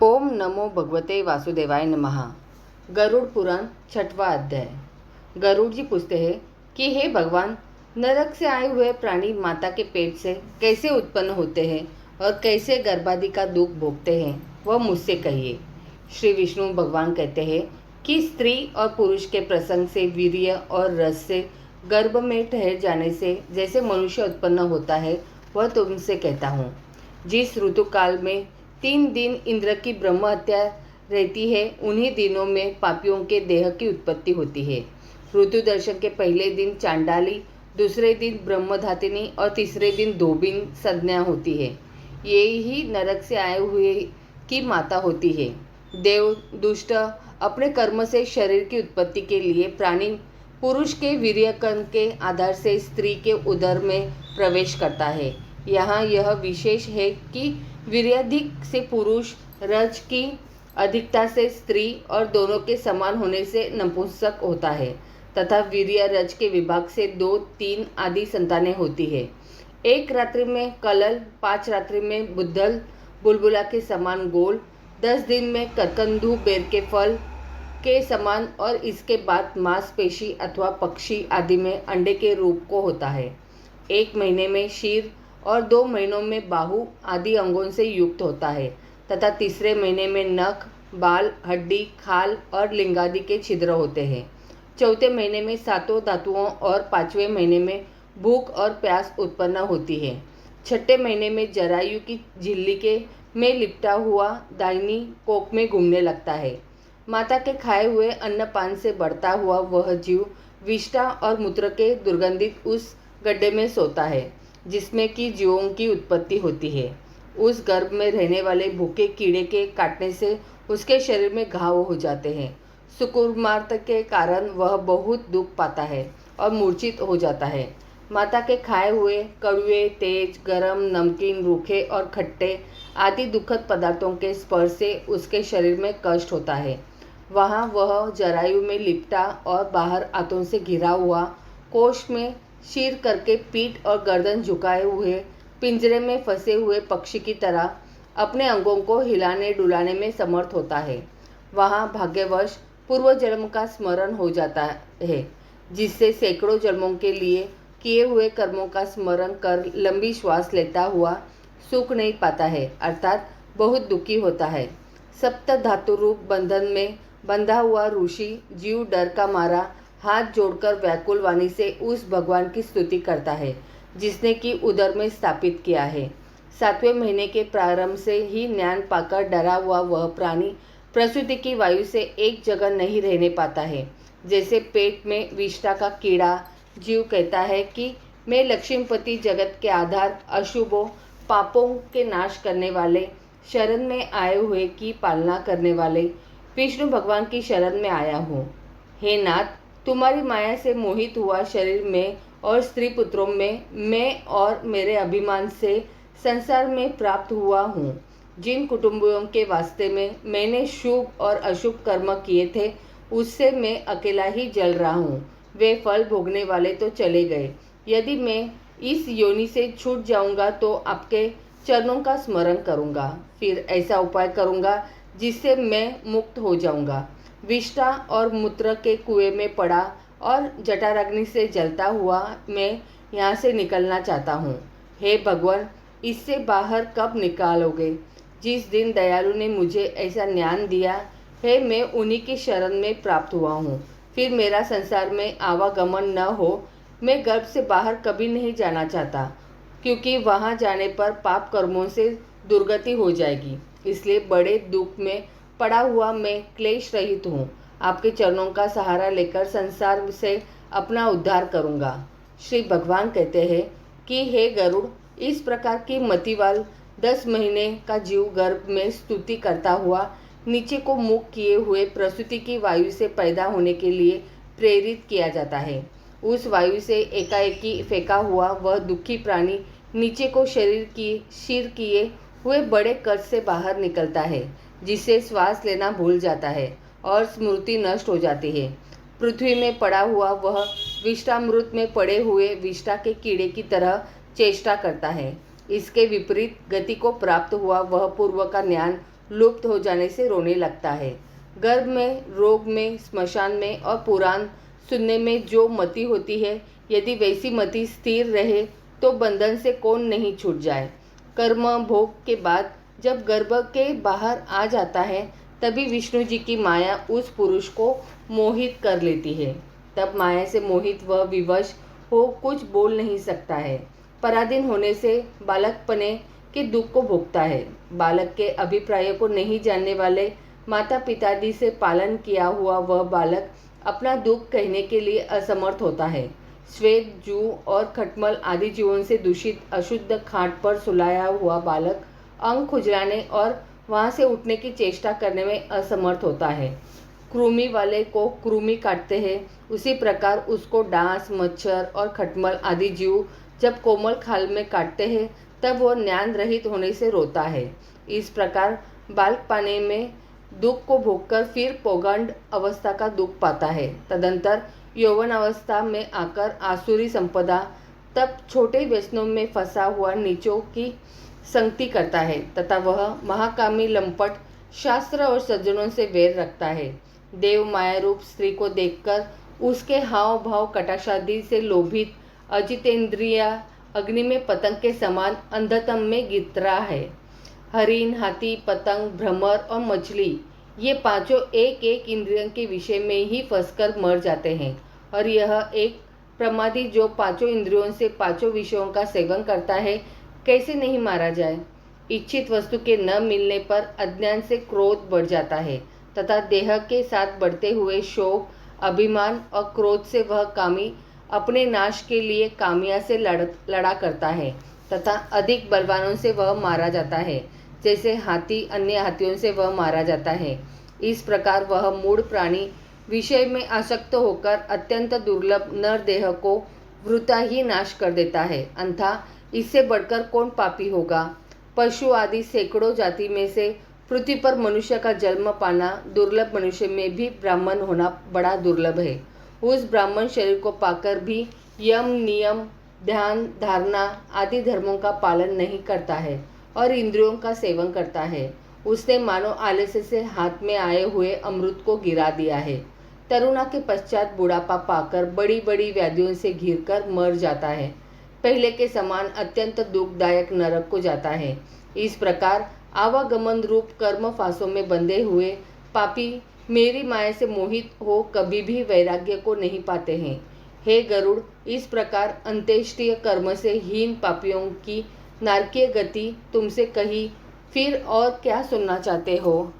ओम नमो भगवते वासुदेवाय नमः। गरुड़ पुराण छठवां अध्याय। गरुड़ जी पूछते हैं कि हे भगवान, नरक से आए हुए प्राणी माता के पेट से कैसे उत्पन्न होते हैं और कैसे गर्भादि का दुख भोगते हैं, वह मुझसे कहिए। श्री विष्णु भगवान कहते हैं कि स्त्री और पुरुष के प्रसंग से, वीर्य और रस से, गर्भ में ठहर जाने से जैसे मनुष्य उत्पन्न होता है, वह तुमसे कहता हूँ। जिस ऋतुकाल में 3 दिन इंद्र की ब्रह्म हत्या रहती है, उन्हीं दिनों में पापियों के देह की उत्पत्ति होती है। ऋतु दर्शन के पहले दिन चांडाली, दूसरे दिन ब्रह्मधातिनी और तीसरे दिन धोबिन संज्ञा होती है। यही नरक से आए हुए की माता होती है। देव दुष्ट अपने कर्म से शरीर की उत्पत्ति के लिए प्राणी पुरुष के वीर्यकण के आधार से स्त्री के उदर में प्रवेश करता है। यहाँ यह विशेष है कि वीर्याधिक से पुरुष, रज की अधिकता से स्त्री और दोनों के समान होने से नपुंसक होता है तथा वीर्य रज के विभाग से 2-3 आदि संतानें होती है। एक रात्रि में कलल, 5 रात्रि में बुद्धल बुलबुला के समान गोल, 10 दिन में करकंदू बेर के फल के समान और इसके बाद मांसपेशी अथवा पक्षी आदि में अंडे के रूप को होता है। 1 महीने में शीर और 2 महीनों में बाहु आदि अंगों से युक्त होता है तथा तीसरे महीने में नख, बाल, हड्डी, खाल और लिंगादि के छिद्र होते हैं। चौथे महीने में 7 धातुओं और 5वें महीने में भूख और प्यास उत्पन्न होती है। 6ठे महीने में जरायु की झिल्ली के में लिपटा हुआ दाहिनी कोख में घूमने लगता है। माता के खाए हुए अन्नपान से बढ़ता हुआ वह जीव विष्ठा और मूत्र के दुर्गंधित उस गड्ढे में सोता है जिसमें कि जीवों की उत्पत्ति होती है। उस गर्भ में रहने वाले भूखे कीड़े के काटने से उसके शरीर में घाव हो जाते हैं। सुकुमार्त के कारण वह बहुत दुख पाता है और मूर्छित हो जाता है। माता के खाए हुए कड़वे, तेज, गरम, नमकीन, रूखे और खट्टे आदि दुखद पदार्थों के स्पर्श से उसके शरीर में कष्ट होता है। वहाँ वह जरायु में लिपटा और बाहर आंतों से घिरा हुआ कोष में शीर करके पीठ और गर्दन झुकाए हुए पिंजरे में फंसे हुए पक्षी की तरह अपने अंगों को हिलाने डुलाने में समर्थ होता है। वहाँ भाग्यवश पूर्व जन्म का स्मरण हो जाता है, जिससे सैकड़ों जन्मों के लिए किए हुए कर्मों का स्मरण कर लंबी श्वास लेता हुआ सुख नहीं पाता है, अर्थात बहुत दुखी होता है। सप्त धातु रूप बंधन में बंधा हुआ ऋषि जीव डर का मारा हाथ जोड़कर व्याकुल वाणी से उस भगवान की स्तुति करता है जिसने कि उदर में स्थापित किया है। 7वें महीने के प्रारंभ से ही ज्ञान पाकर डरा हुआ वह प्राणी प्रसूति की वायु से एक जगह नहीं रहने पाता है। जैसे पेट में विष्ठा का कीड़ा जीव कहता है कि मैं लक्ष्मीपति, जगत के आधार, अशुभों पापों के नाश करने वाले, शरण में आए हुए की पालना करने वाले विष्णु भगवान की शरण में आया हूँ। हे नाथ, तुम्हारी माया से मोहित हुआ शरीर में और स्त्री पुत्रों में मैं और मेरे अभिमान से संसार में प्राप्त हुआ हूँ। जिन कुटुंबियों के वास्ते में मैंने शुभ और अशुभ कर्म किए थे, उससे मैं अकेला ही जल रहा हूँ। वे फल भोगने वाले तो चले गए। यदि मैं इस योनि से छूट जाऊंगा तो आपके चरणों का स्मरण करूंगा, फिर ऐसा उपाय करूंगा जिससे मैं मुक्त हो जाऊंगा। विष्ठा और मूत्र के कुएं में पड़ा और जठराग्नि से जलता हुआ मैं यहाँ से निकलना चाहता हूँ। हे भगवान, इससे बाहर कब निकालोगे? जिस दिन दयालु ने मुझे ऐसा ज्ञान दिया है, मैं उन्हीं की शरण में प्राप्त हुआ हूँ। फिर मेरा संसार में आवागमन न हो। मैं गर्भ से बाहर कभी नहीं जाना चाहता, क्योंकि वहाँ जाने पर पाप कर्मों से दुर्गति हो जाएगी। इसलिए बड़े दुख में पड़ा हुआ मैं क्लेश रहित हूँ। आपके चरणों का सहारा लेकर संसार से अपना उद्धार करूँगा। श्री भगवान कहते हैं कि हे गरुड़, इस प्रकार की मतिवाल 10 महीने का जीव गर्भ में स्तुति करता हुआ नीचे को मुख किए हुए प्रसूति की वायु से पैदा होने के लिए प्रेरित किया जाता है। उस वायु से एकाएकी फेंका हुआ वह दुखी प्राणी नीचे को शरीर की शीर किए हुए बड़े कष्ट से बाहर निकलता है, जिससे श्वास लेना भूल जाता है और स्मृति नष्ट हो जाती है। पृथ्वी में पड़ा हुआ वह विष्ठामृत में पड़े हुए विष्ठा के कीड़े की तरह चेष्टा करता है। इसके विपरीत गति को प्राप्त हुआ वह पूर्व का ज्ञान लुप्त हो जाने से रोने लगता है। गर्भ में, रोग में, श्मशान में और पुराण सुनने में जो मति होती है, यदि वैसी मति स्थिर रहे तो बंधन से कौन नहीं छूट जाए। कर्म भोग के बाद जब गर्भ के बाहर आ जाता है, तभी विष्णु जी की माया उस पुरुष को मोहित कर लेती है। तब माया से मोहित वह विवश हो कुछ बोल नहीं सकता है। पराधीन होने से बालकपने के दुख को भोगता है। बालक के अभिप्राय को नहीं जानने वाले माता पिताजी से पालन किया हुआ वह बालक अपना दुख कहने के लिए असमर्थ होता है। श्वेत, जू और खटमल आदि जीवों से दूषित अशुद्ध खाट पर सुलाया हुआ बालक अंग खुजलाने और वहां से उठने की चेष्टा करने में असमर्थ होता है। कृमि वाले को कृमि काटते हैं, उसी प्रकार उसको डांस, मच्छर और खटमल आदि जीव जब कोमल खाल में काटते हैं, तब वह ज्ञान रहित होने से रोता है। इस प्रकार बालक पाने में दुख को भोगकर फिर पौगंड अवस्था का दुख पाता है। तदंतर यौवन अवस्था में आकर आसुरी संपदा, तब छोटे व्यसनों में फंसा हुआ नीचों की संगति करता है तथा वह महाकामी लंपट शास्त्र और सज्जनों से वैर रखता है। देव माया रूप स्त्री को देखकर उसके हाव भाव कटाक्षादि से लोभित अजितेंद्रिया अग्नि में पतंग के समान अंधतम में गिरा है। हरिण, हाथी, पतंग, भ्रमर और मछली, ये पांचों एक एक इंद्रियों के विषय में ही फंसकर मर जाते हैं। और यह एक प्रमादी जो पांचों इंद्रियों से पांचों विषयों का सेवन करता है, कैसे नहीं मारा जाए। इच्छित वस्तु के न मिलने पर अज्ञान से क्रोध बढ़ जाता है तथा देह के साथ बढ़ते हुए शोक, अभिमान और क्रोध से वह कामी अपने नाश के लिए कामिया से लड़ा करता है तथा अधिक बलवानों से वह मारा जाता है, जैसे हाथी अन्य हाथियों से वह मारा जाता है। इस प्रकार वह मूढ़ प्राणी विषय में आसक्त होकर अत्यंत दुर्लभ नर देह को वृथा ही नाश कर देता है। अन्था इससे बढ़कर कौन पापी होगा। पशु आदि सैकड़ों जाति में से पृथ्वी पर मनुष्य का जन्म पाना दुर्लभ, मनुष्य में भी ब्राह्मण होना बड़ा दुर्लभ है। उस ब्राह्मण शरीर को पाकर भी यम, नियम, ध्यान, धारणा आदि धर्मों का पालन नहीं करता है और इंद्रियों का सेवन करता है। उसने मानो आलस्य से हाथ में आए हुए अमृत को गिरा दिया है। तरुणा के पश्चात बुढ़ापा पाकर बड़ी बड़ी व्याधियों से घिरकर मर जाता है। पहले के समान अत्यंत दुखदायक नरक को जाता है। इस प्रकार आवागमन रूप कर्म फांसों में बंधे हुए पापी मेरी माया से मोहित हो कभी भी वैराग्य को नहीं पाते हैं। हे गरुड़, इस प्रकार अंत्येष्टिय कर्म से हीन पापियों की नारकीय गति तुमसे कही, फिर और क्या सुनना चाहते हो।